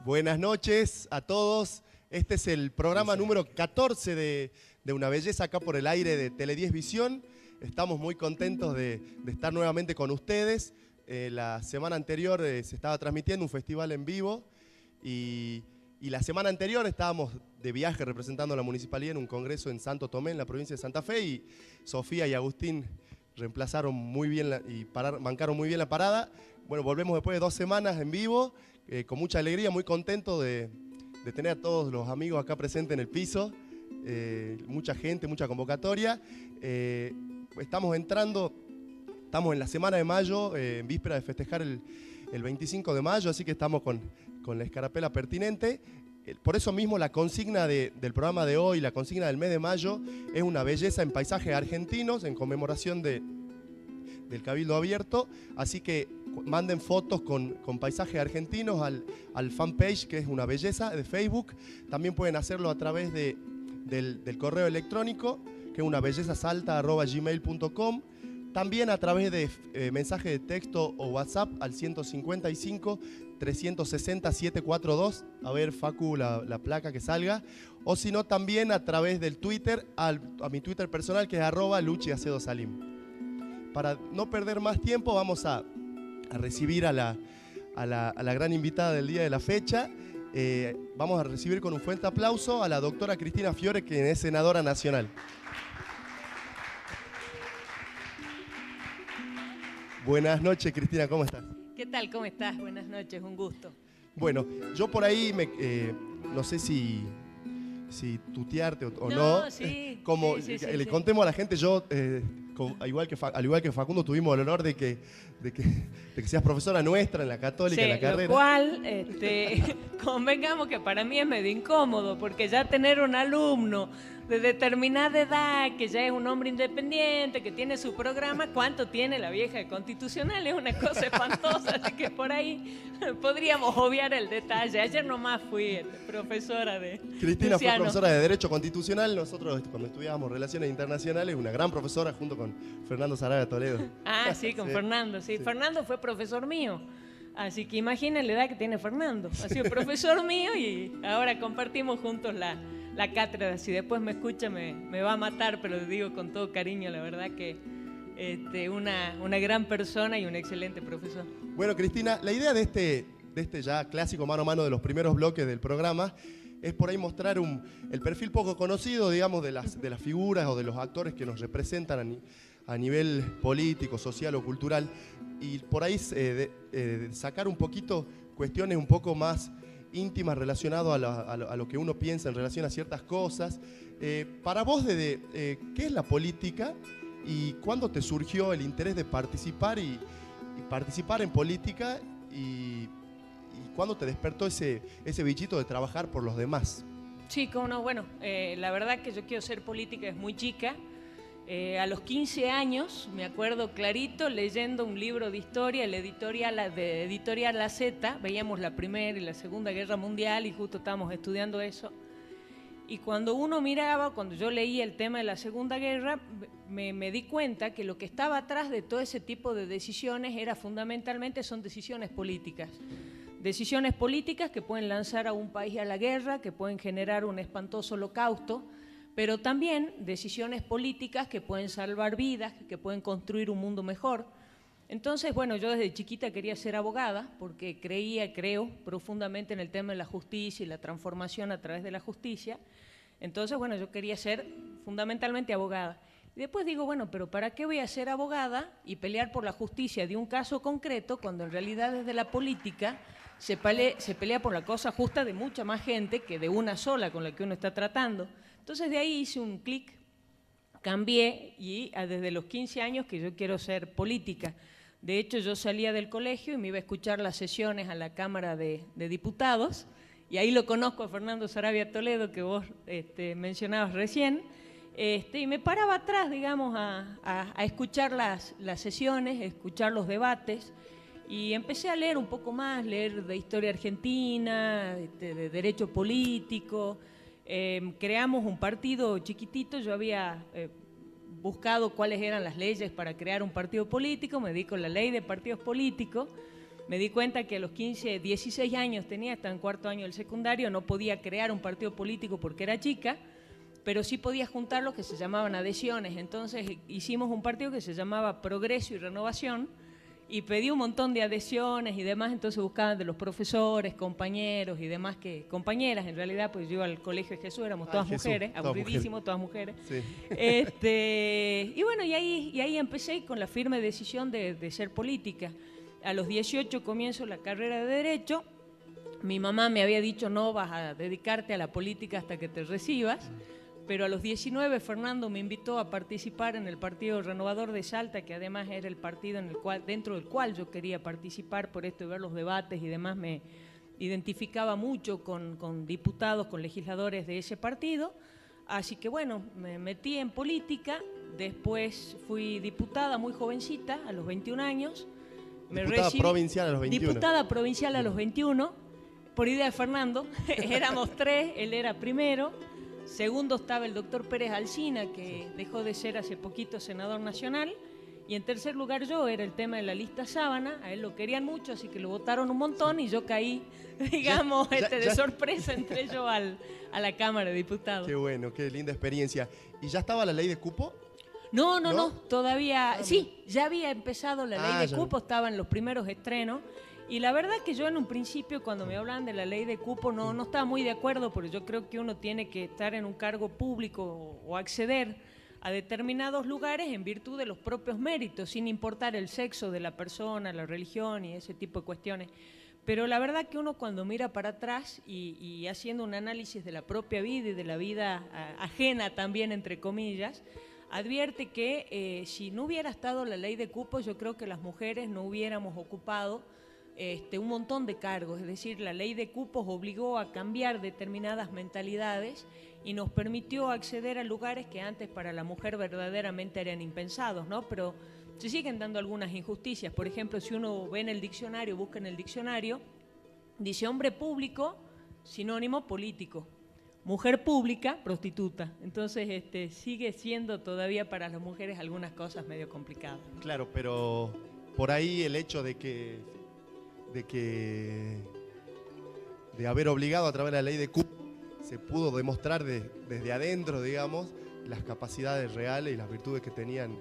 Buenas noches a todos. Este es el programa número 14 de Una Belleza acá por el aire de Tele10 Visión. Estamos muy contentos de estar nuevamente con ustedes. La semana anterior se estaba transmitiendo un festival en vivo y la semana anterior estábamos de viaje representando a la municipalidad en un congreso en Santo Tomé, en la provincia de Santa Fe, y Sofía y Agustín reemplazaron muy bien bancaron muy bien la parada. Bueno, volvemos después de 2 semanas en vivo, con mucha alegría, muy contento de tener a todos los amigos acá presentes en el piso. Mucha gente, mucha convocatoria. Estamos en la semana de mayo, en víspera de festejar el 25 de mayo, así que estamos con la escarapela pertinente. Por eso mismo la consigna del programa de hoy, la consigna del mes de mayo, es una belleza en paisajes argentinos en conmemoración del Cabildo Abierto. Así que manden fotos con paisajes argentinos al fanpage, que es Una Belleza, de Facebook. También pueden hacerlo a través del correo electrónico, que es unabellezasalta@gmail.com. También a través de mensaje de texto o WhatsApp al 155 360 742. A ver, Facu, la placa que salga. O si no, también a través del Twitter, a mi Twitter personal, que es @luchiacedosalim. Para no perder más tiempo, vamos a recibir a la gran invitada del día de la fecha. Vamos a recibir con un fuerte aplauso a la doctora Cristina Fiore, que es senadora nacional. Buenas noches, Cristina, ¿cómo estás? ¿Qué tal? ¿Cómo estás? Buenas noches, un gusto. Bueno, yo por ahí no sé si tutearte o no. Sí, sí. Contemos a la gente, yo, al igual que Facundo, tuvimos el honor de que seas profesora nuestra en la Católica, en la carrera. Lo cual, convengamos que para mí es medio incómodo, porque ya tener un alumno de determinada edad, que ya es un hombre independiente, que tiene su programa, ¿cuánto tiene la vieja constitucional? Es una cosa espantosa, así que por ahí podríamos obviar el detalle. Ayer nomás fui profesora de Cristina Luciano. fue profesora de Derecho Constitucional. Nosotros, cuando estudiábamos Relaciones Internacionales, una gran profesora junto con Fernando Sarabia Toledo. Ah, sí, con Fernando, sí. Fernando fue profesor mío. Así que imaginen la edad que tiene Fernando. Ha sido profesor mío y ahora compartimos juntos la cátedra. Si después me escucha me va a matar, pero lo digo con todo cariño, la verdad que una gran persona y un excelente profesor. Bueno, Cristina, la idea de este ya clásico mano a mano de los primeros bloques del programa es por ahí mostrar el perfil poco conocido, digamos, de las figuras o de los actores que nos representan a nivel político, social o cultural, y por ahí sacar un poquito cuestiones un poco más íntimas relacionadas a lo que uno piensa en relación a ciertas cosas. Para vos, ¿qué es la política y cuándo te surgió el interés de participar y participar en política y cuándo te despertó ese bichito de trabajar por los demás? Sí, cómo no. Bueno, la verdad que yo quiero ser política desde muy chica. A los 15 años, me acuerdo clarito, leyendo un libro de historia, de Editorial La Z, veíamos la Primera y la Segunda Guerra Mundial y justo estábamos estudiando eso. Y cuando yo leía el tema de la Segunda Guerra, me di cuenta que lo que estaba atrás de todo ese tipo de decisiones son decisiones políticas. Decisiones políticas que pueden lanzar a un país a la guerra, que pueden generar un espantoso holocausto, pero también decisiones políticas que pueden salvar vidas, que pueden construir un mundo mejor. Entonces, bueno, yo desde chiquita quería ser abogada porque creo profundamente en el tema de la justicia y la transformación a través de la justicia. Entonces, bueno, yo quería ser fundamentalmente abogada. Y después digo, bueno, pero ¿para qué voy a ser abogada y pelear por la justicia de un caso concreto cuando en realidad desde la política se pelea por la cosa justa de mucha más gente que de una sola con la que uno está tratando? Entonces de ahí hice un clic, cambié y desde los 15 años que yo quiero ser política. De hecho, yo salía del colegio y me iba a escuchar las sesiones a la Cámara de Diputados y ahí lo conozco a Fernando Sarabia Toledo, que vos mencionabas recién, y me paraba atrás, digamos, a escuchar las sesiones, a escuchar los debates. Y empecé a leer un poco más, leer de historia argentina, de derecho político. Creamos un partido chiquitito, yo había buscado cuáles eran las leyes para crear un partido político, me dedico a la ley de partidos políticos, me di cuenta que a los 15, 16 años tenía, estaba en cuarto año del secundario, no podía crear un partido político porque era chica, pero sí podía juntar los que se llamaban adhesiones. Entonces hicimos un partido que se llamaba Progreso y Renovación, y pedí un montón de adhesiones y demás, entonces buscaban de los profesores, compañeros y demás, compañeras en realidad, pues yo iba al Colegio de Jesús, éramos todas mujeres, aburridísimo, todas mujeres. Sí. Y bueno, y ahí empecé con la firme decisión de ser política. A los 18 comienzo la carrera de Derecho. Mi mamá me había dicho, no vas a dedicarte a la política hasta que te recibas. Pero a los 19 Fernando me invitó a participar en el Partido Renovador de Salta, que además era el partido dentro del cual yo quería participar, por esto de ver los debates y demás me identificaba mucho con diputados, con legisladores de ese partido. Así que bueno, me metí en política, después fui diputada muy jovencita, a los 21 años. Diputada provincial a los 21. Diputada provincial a los 21, por idea de Fernando. Éramos tres, él era primero. Segundo estaba el doctor Pérez Alsina, que dejó de ser hace poquito senador nacional. Y en tercer lugar yo, era el tema de la lista Sábana. A él lo querían mucho, así que lo votaron un montón y yo caí, digamos, de sorpresa, entré yo a la Cámara de Diputados. Qué bueno, qué linda experiencia. ¿Y ya estaba la ley de cupo? No, todavía... Sí, ya había empezado la ley de cupo, estaban los primeros estrenos. Y la verdad que yo en un principio, cuando me hablan de la ley de cupo, no estaba muy de acuerdo, porque yo creo que uno tiene que estar en un cargo público o acceder a determinados lugares en virtud de los propios méritos, sin importar el sexo de la persona, la religión y ese tipo de cuestiones. Pero la verdad que uno cuando mira para atrás y haciendo un análisis de la propia vida y de la vida ajena también, entre comillas, advierte que si no hubiera estado la ley de cupo, yo creo que las mujeres no hubiéramos ocupado un montón de cargos. Es decir, la ley de cupos obligó a cambiar determinadas mentalidades y nos permitió acceder a lugares que antes para la mujer verdaderamente eran impensados, ¿no? Pero se siguen dando algunas injusticias. Por ejemplo, si uno ve en el diccionario, busca en el diccionario, dice hombre público, sinónimo político. Mujer pública, prostituta. Entonces sigue siendo todavía para las mujeres algunas cosas medio complicadas. Claro, pero por ahí el hecho de haber obligado a través de la ley de cupo, se pudo demostrar desde adentro, digamos, las capacidades reales y las virtudes que tenían.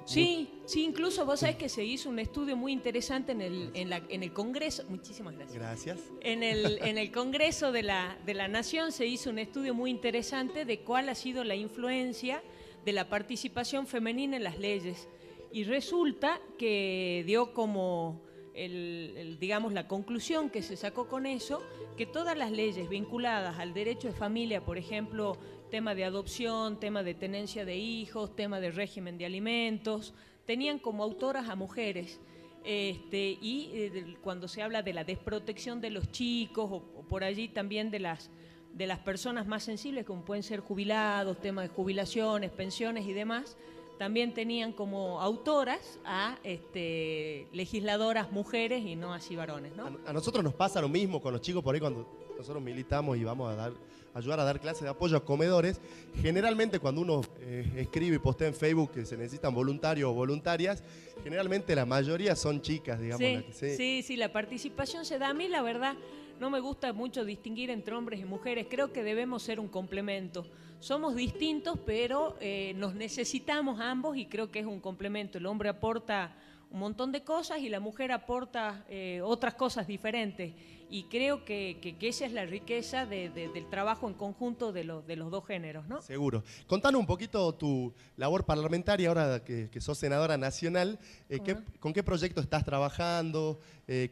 Sí, incluso vos sabés que se hizo un estudio muy interesante en el Congreso. Muchísimas gracias. Gracias. En el Congreso de la Nación se hizo un estudio muy interesante de cuál ha sido la influencia de la participación femenina en las leyes. Y resulta que dio como digamos, la conclusión que se sacó con eso, que todas las leyes vinculadas al derecho de familia, por ejemplo, tema de adopción, tema de tenencia de hijos, tema de régimen de alimentos, tenían como autoras a mujeres. Cuando se habla de la desprotección de los chicos o por allí también de las personas más sensibles, como pueden ser jubilados, temas de jubilaciones, pensiones y demás, también tenían como autoras a legisladoras mujeres y no así varones, ¿no? A nosotros nos pasa lo mismo con los chicos por ahí cuando nosotros militamos y vamos a ayudar a dar clases de apoyo a comedores. Generalmente cuando uno escribe y postea en Facebook que se necesitan voluntarios o voluntarias, generalmente la mayoría son chicas, digamos. Sí, la participación se da. A mí la verdad no me gusta mucho distinguir entre hombres y mujeres, creo que debemos ser un complemento. Somos distintos, pero nos necesitamos ambos y creo que es un complemento. El hombre aporta un montón de cosas y la mujer aporta otras cosas diferentes. Y creo que esa es la riqueza del trabajo en conjunto de los dos géneros, ¿no? Seguro. Contanos un poquito tu labor parlamentaria ahora que sos senadora nacional. ¿Con qué proyecto estás trabajando?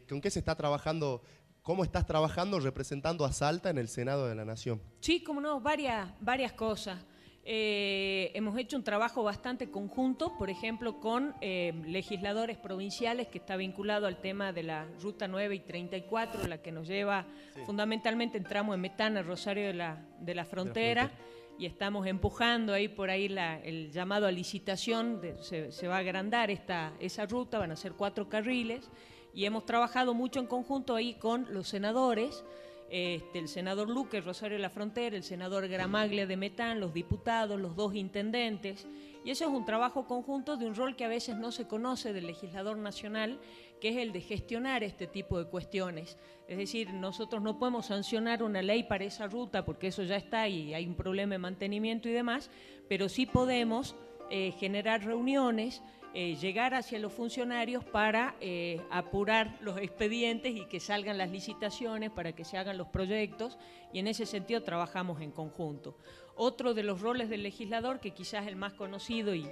¿Con qué se está trabajando? ¿Cómo estás trabajando representando a Salta en el Senado de la Nación? Sí, como no, varias cosas. Hemos hecho un trabajo bastante conjunto, por ejemplo, con legisladores provinciales que está vinculado al tema de la Ruta 9 y 34, la que nos lleva fundamentalmente, entramos en Metana, Rosario de la Frontera, y estamos empujando ahí por ahí el llamado a licitación, se va a agrandar esa ruta, van a ser 4 carriles, y hemos trabajado mucho en conjunto ahí con los senadores, el senador Luque, Rosario de la Frontera, el senador Gramaglia de Metán, los diputados, los 2 intendentes, Y eso es un trabajo conjunto de un rol que a veces no se conoce del legislador nacional, que es el de gestionar este tipo de cuestiones. Es decir, nosotros no podemos sancionar una ley para esa ruta porque eso ya está y hay un problema de mantenimiento y demás, pero sí podemos generar reuniones, llegar hacia los funcionarios para apurar los expedientes y que salgan las licitaciones, para que se hagan los proyectos, y en ese sentido trabajamos en conjunto. Otro de los roles del legislador, que quizás es el más conocido y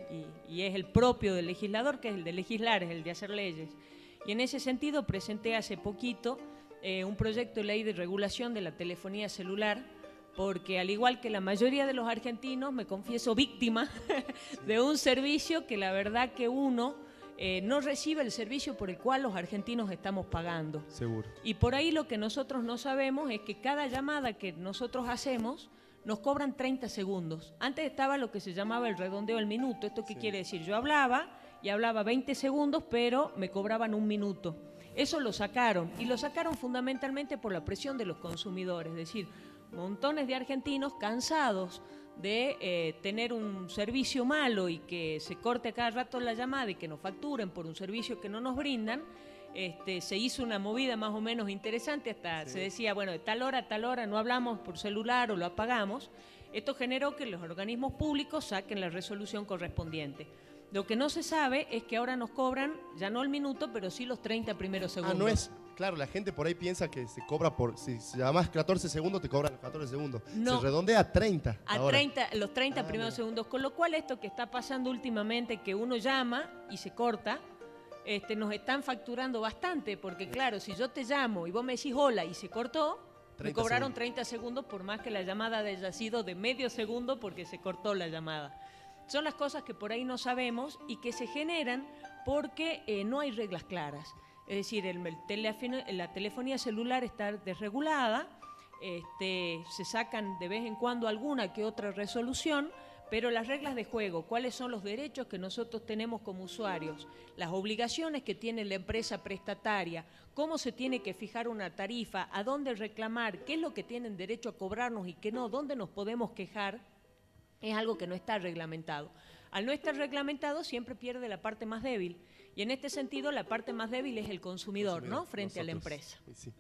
es el propio del legislador, que es el de legislar, es el de hacer leyes. Y en ese sentido presenté hace poquito un proyecto de ley de regulación de la telefonía celular, porque al igual que la mayoría de los argentinos, me confieso víctima de un servicio que la verdad que uno no recibe el servicio por el cual los argentinos estamos pagando. Seguro. Y por ahí lo que nosotros no sabemos es que cada llamada que nosotros hacemos nos cobran 30 segundos. Antes estaba lo que se llamaba el redondeo del minuto. ¿Esto qué quiere decir? Yo hablaba y hablaba 20 segundos, pero me cobraban 1 minuto. Eso lo sacaron, y lo sacaron fundamentalmente por la presión de los consumidores, es decir, montones de argentinos cansados de tener un servicio malo y que se corte a cada rato la llamada y que nos facturen por un servicio que no nos brindan. Se hizo una movida más o menos interesante, hasta se decía, bueno, de tal hora a tal hora no hablamos por celular o lo apagamos. Esto generó que los organismos públicos saquen la resolución correspondiente. Lo que no se sabe es que ahora nos cobran, ya no el minuto, pero sí los 30 primeros segundos. No es, claro, la gente por ahí piensa que se cobra por, si llamas 14 segundos, te cobran los 14 segundos. No. Se redondea a 30. A 30, los 30 primeros segundos, con lo cual esto que está pasando últimamente, que uno llama y se corta, nos están facturando bastante, porque claro, si yo te llamo y vos me decís hola y se cortó, me cobraron 30 segundos por más que la llamada haya sido de medio segundo porque se cortó la llamada. Son las cosas que por ahí no sabemos y que se generan porque no hay reglas claras. Es decir, la telefonía celular está desregulada, se sacan de vez en cuando alguna que otra resolución, pero las reglas de juego, cuáles son los derechos que nosotros tenemos como usuarios, las obligaciones que tiene la empresa prestataria, cómo se tiene que fijar una tarifa, a dónde reclamar, qué es lo que tienen derecho a cobrarnos y qué no, dónde nos podemos quejar, es algo que no está reglamentado. Al no estar reglamentado siempre pierde la parte más débil, y en este sentido la parte más débil es el consumidor, ¿no? Frente a la empresa. Sí.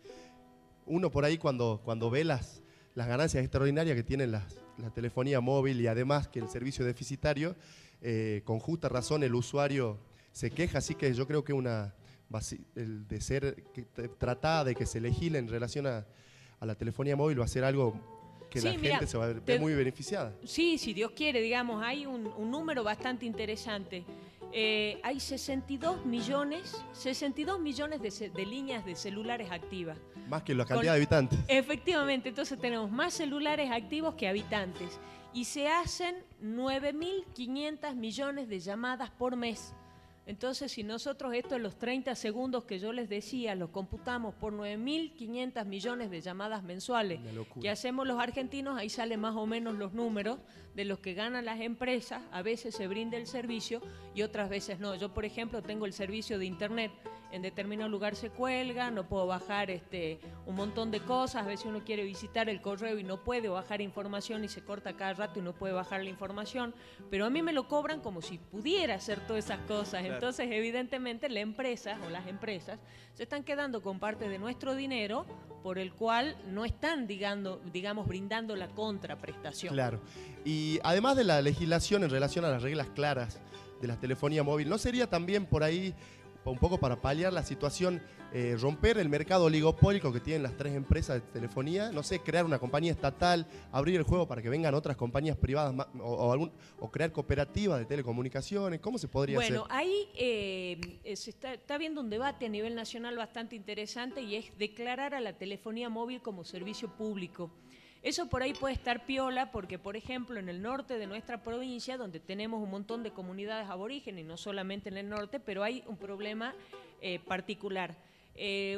Uno por ahí cuando ve las ganancias extraordinarias que tienen la telefonía móvil y además que el servicio deficitario, con justa razón el usuario se queja, así que yo creo que el de ser tratada de que se legisle en relación a la telefonía móvil va a ser algo que la gente se va a ver muy beneficiada. Sí, si Dios quiere, digamos, hay un número bastante interesante. Hay 62 millones de líneas de celulares activas. Más que la cantidad de habitantes. Efectivamente, entonces tenemos más celulares activos que habitantes. Y se hacen 9.500 millones de llamadas por mes. Entonces, si nosotros estos los 30 segundos que yo les decía, los computamos por 9.500 millones de llamadas mensuales que hacemos los argentinos, ahí salen más o menos los números de los que ganan las empresas. A veces se brinda el servicio y otras veces no. Yo, por ejemplo, tengo el servicio de internet. En determinado lugar se cuelga, no puedo bajar un montón de cosas. A veces uno quiere visitar el correo y no puede, o bajar información y se corta cada rato y no puede bajar la información. Pero a mí me lo cobran como si pudiera hacer todas esas cosas. Claro. Entonces, evidentemente, la empresa o las empresas se están quedando con parte de nuestro dinero por el cual no están, digamos, brindando la contraprestación. Claro. Y además de la legislación en relación a las reglas claras de la telefonía móvil, ¿no sería también por ahí un poco para paliar la situación, romper el mercado oligopólico que tienen las 3 empresas de telefonía? No sé, crear una compañía estatal, abrir el juego para que vengan otras compañías privadas o crear cooperativas de telecomunicaciones. ¿Cómo se podría hacer? Bueno, ahí se está habiendo un debate a nivel nacional bastante interesante, y es declarar a la telefonía móvil como servicio público. Eso por ahí puede estar piola porque, por ejemplo, en el norte de nuestra provincia, donde tenemos un montón de comunidades aborígenes, y no solamente en el norte, pero hay un problema particular.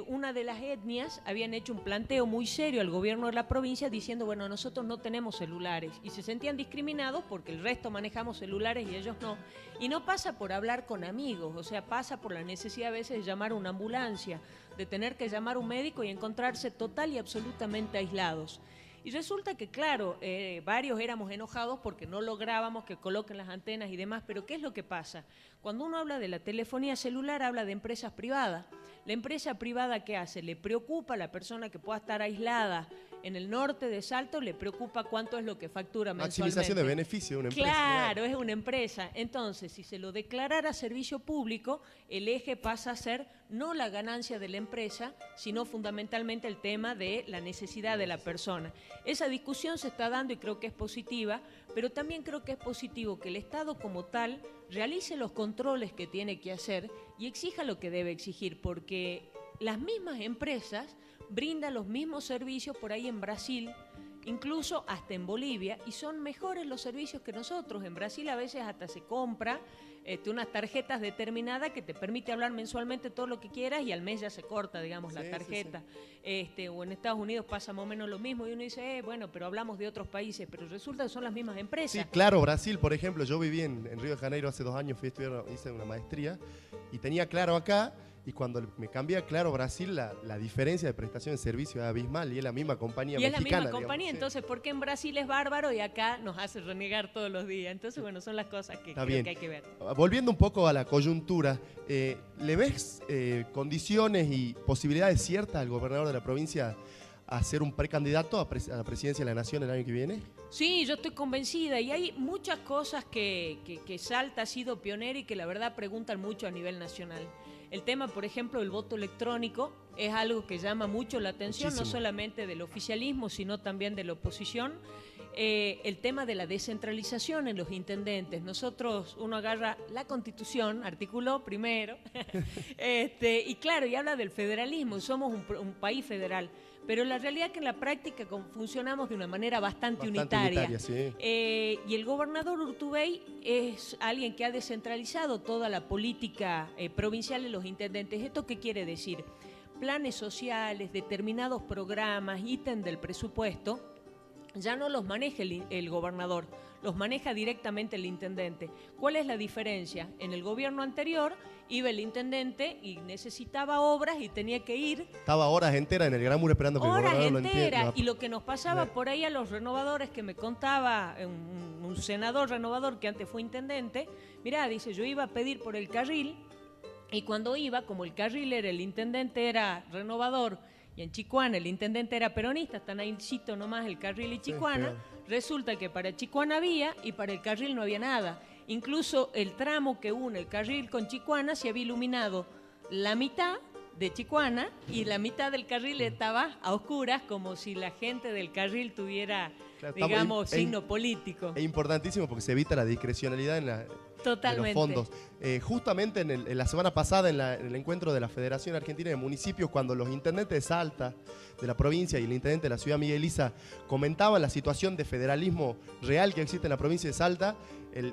Una de las etnias habían hecho un planteo muy serio al gobierno de la provincia diciendo, bueno, nosotros no tenemos celulares, y se sentían discriminados porque el resto manejamos celulares y ellos no. Y no pasa por hablar con amigos, o sea, pasa por la necesidad a veces de llamar a una ambulancia, de tener que llamar a un médico y encontrarse total y absolutamente aislados. Y resulta que, claro, varios éramos enojados porque no lográbamos que coloquen las antenas y demás, pero ¿qué es lo que pasa? Cuando uno habla de la telefonía celular, habla de empresas privadas. La empresa privada, ¿qué hace? Le preocupa a la persona que pueda estar aislada en el norte de Salto, le preocupa cuánto es lo que factura mensualmente. Maximización de beneficio de una empresa. Claro, es una empresa. Entonces, si se lo declarara servicio público, el eje pasa a ser no la ganancia de la empresa, sino fundamentalmente el tema de la necesidad de la persona. Esa discusión se está dando y creo que es positiva, pero también creo que es positivo que el Estado como tal realice los controles que tiene que hacer y exija lo que debe exigir, porque las mismas empresas brindan los mismos servicios por ahí en Brasil, incluso hasta en Bolivia, y son mejores los servicios que nosotros. En Brasil a veces hasta se compra unas tarjetas determinadas que te permite hablar mensualmente todo lo que quieras y al mes ya se corta, digamos, la tarjeta. Sí. O en Estados Unidos pasa más o menos lo mismo y uno dice, bueno, pero hablamos de otros países, pero resulta que son las mismas empresas. Sí, claro, Brasil, por ejemplo, yo viví en Río de Janeiro hace 2 años, fui a estudiar, hice una maestría y tenía Claro acá. Y cuando me cambié a Claro Brasil, la diferencia de prestación de servicio es abismal y es la misma compañía mexicana. Y es la misma compañía, digamos, entonces, ¿por qué en Brasil es bárbaro y acá nos hace renegar todos los días? Entonces, bueno, son las cosas que creo que hay que ver. Volviendo un poco a la coyuntura, ¿le ves condiciones y posibilidades ciertas al gobernador de la provincia a ser un precandidato a la presidencia de la Nación el año que viene? Sí, yo estoy convencida y hay muchas cosas que Salta ha sido pionera y que la verdad preguntan mucho a nivel nacional. El tema, por ejemplo, del voto electrónico es algo que llama mucho la atención, no solamente del oficialismo, sino también de la oposición. El tema de la descentralización en los intendentes. Nosotros, uno agarra la Constitución, artículo primero, y claro, y habla del federalismo, somos un país federal. Pero la realidad es que en la práctica funcionamos de una manera bastante unitaria. Sí. Y el gobernador Urtubey es alguien que ha descentralizado toda la política provincial en los intendentes. ¿Esto qué quiere decir? Planes sociales, determinados programas, ítem del presupuesto, ya no los maneja el gobernador, los maneja directamente el intendente. ¿Cuál es la diferencia? En el gobierno anterior iba el intendente y necesitaba obras y tenía que ir. Estaba horas enteras en el Gran Muro esperando que el gobernador lo entienda. Y lo que nos pasaba por ahí a los renovadores, que me contaba un senador renovador que antes fue intendente, mirá, dice, yo iba a pedir por el carril y cuando iba, como el carril era, el intendente era renovador, y en Chicuana el intendente era peronista, están ahí cito nomás el carril y Chicuana, resulta que para Chicuana había y para el carril no había nada. Incluso el tramo que une el carril con Chicuana se había iluminado la mitad de Chicuana y la mitad del carril estaba a oscuras, como si la gente del carril tuviera, digamos, signo político. Es importantísimo porque se evita la discrecionalidad en los fondos. Justamente en la semana pasada, en el encuentro de la Federación Argentina de Municipios, cuando los intendentes de Salta, de la provincia, y el intendente de la ciudad, Miguel Isa, comentaban la situación de federalismo real que existe en la provincia de Salta,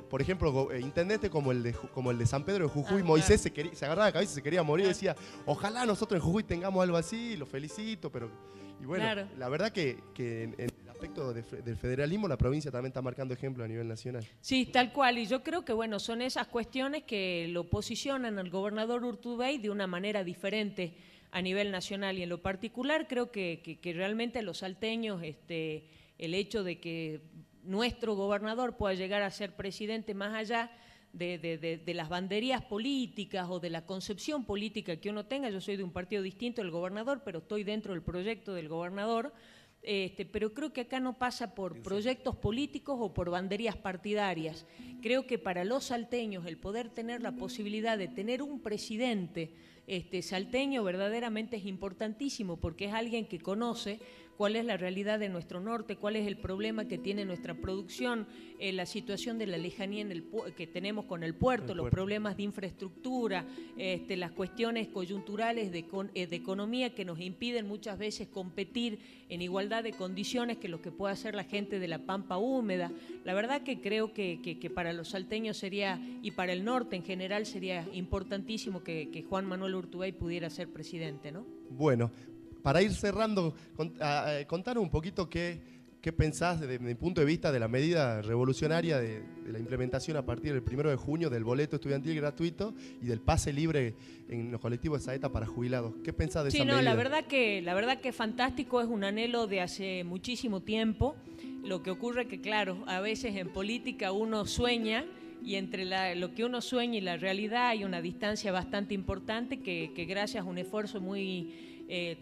por ejemplo, intendente como el de San Pedro de Jujuy, Moisés se agarraba la cabeza y se quería morir, decía, ojalá nosotros en Jujuy tengamos algo así, lo felicito, pero... Y bueno, la verdad que en el aspecto del federalismo la provincia también está marcando ejemplo a nivel nacional. Sí, tal cual, y yo creo que bueno, son esas cuestiones que lo posicionan al gobernador Urtubey de una manera diferente a nivel nacional, y en lo particular creo que realmente los salteños, el hecho de que nuestro gobernador pueda llegar a ser presidente más allá de las banderías políticas o de la concepción política que uno tenga. Yo soy de un partido distinto del gobernador, pero estoy dentro del proyecto del gobernador, pero creo que acá no pasa por proyectos políticos o por banderías partidarias. Creo que para los salteños el poder tener la posibilidad de tener un presidente salteño verdaderamente es importantísimo, porque es alguien que conoce cuál es la realidad de nuestro norte, cuál es el problema que tiene nuestra producción, la situación de la lejanía que tenemos con el puerto, los problemas de infraestructura, las cuestiones coyunturales de economía que nos impiden muchas veces competir en igualdad de condiciones que lo que puede hacer la gente de la Pampa Húmeda. La verdad que creo que para los salteños sería, y para el norte en general, sería importantísimo que Juan Manuel Urtubey pudiera ser presidente, ¿no? Bueno, para ir cerrando, contar un poquito qué ¿Qué pensás desde mi punto de vista de la medida revolucionaria de la implementación a partir del 1 de junio del boleto estudiantil gratuito y del pase libre en los colectivos de Saeta para jubilados? ¿Qué pensás de esa medida? La verdad que es fantástico, es un anhelo de hace muchísimo tiempo. Lo que ocurre que, claro, a veces en política uno sueña y entre lo que uno sueña y la realidad hay una distancia bastante importante que gracias a un esfuerzo muy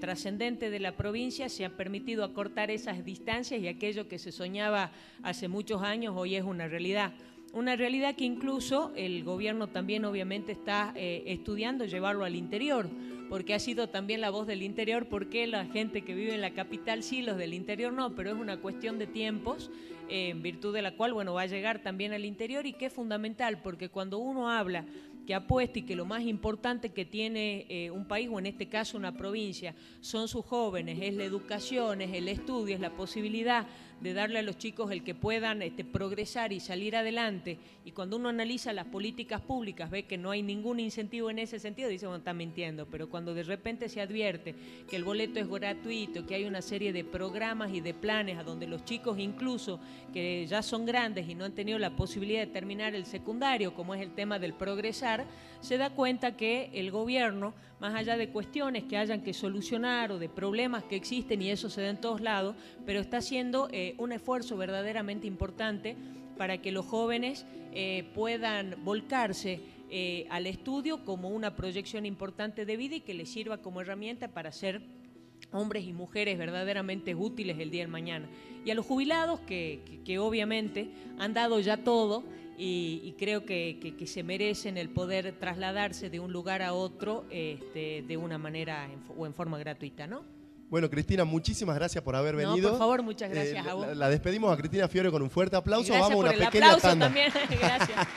trascendente de la provincia se ha permitido acortar esas distancias y aquello que se soñaba hace muchos años hoy es una realidad. Una realidad que incluso el gobierno también obviamente está estudiando llevarlo al interior, porque ha sido también la voz del interior, porque la gente que vive en la capital sí, los del interior no, pero es una cuestión de tiempos, en virtud de la cual va a llegar también al interior y que es fundamental, porque cuando uno habla que apuesta y que lo más importante que tiene un país, o en este caso una provincia, son sus jóvenes, es la educación, es el estudio, es la posibilidad de darle a los chicos el que puedan progresar y salir adelante. Y cuando uno analiza las políticas públicas, ve que no hay ningún incentivo en ese sentido, dice, bueno, está mintiendo, pero cuando de repente se advierte que el boleto es gratuito, que hay una serie de programas y de planes a donde los chicos incluso que ya son grandes y no han tenido la posibilidad de terminar el secundario, como es el tema del progresar, se da cuenta que el gobierno, más allá de cuestiones que hayan que solucionar o de problemas que existen, y eso se da en todos lados, pero está haciendo un esfuerzo verdaderamente importante para que los jóvenes puedan volcarse al estudio como una proyección importante de vida y que les sirva como herramienta para ser hombres y mujeres verdaderamente útiles el día de mañana. Y a los jubilados que obviamente han dado ya todo y creo que se merecen el poder trasladarse de un lugar a otro de una manera o en forma gratuita, ¿no? Bueno, Cristina, muchísimas gracias por haber venido. Por favor, muchas gracias a vos. La despedimos a Cristina Fiore con un fuerte aplauso. Gracias Vamos a por una el pequeña aplauso tanda. también. Gracias.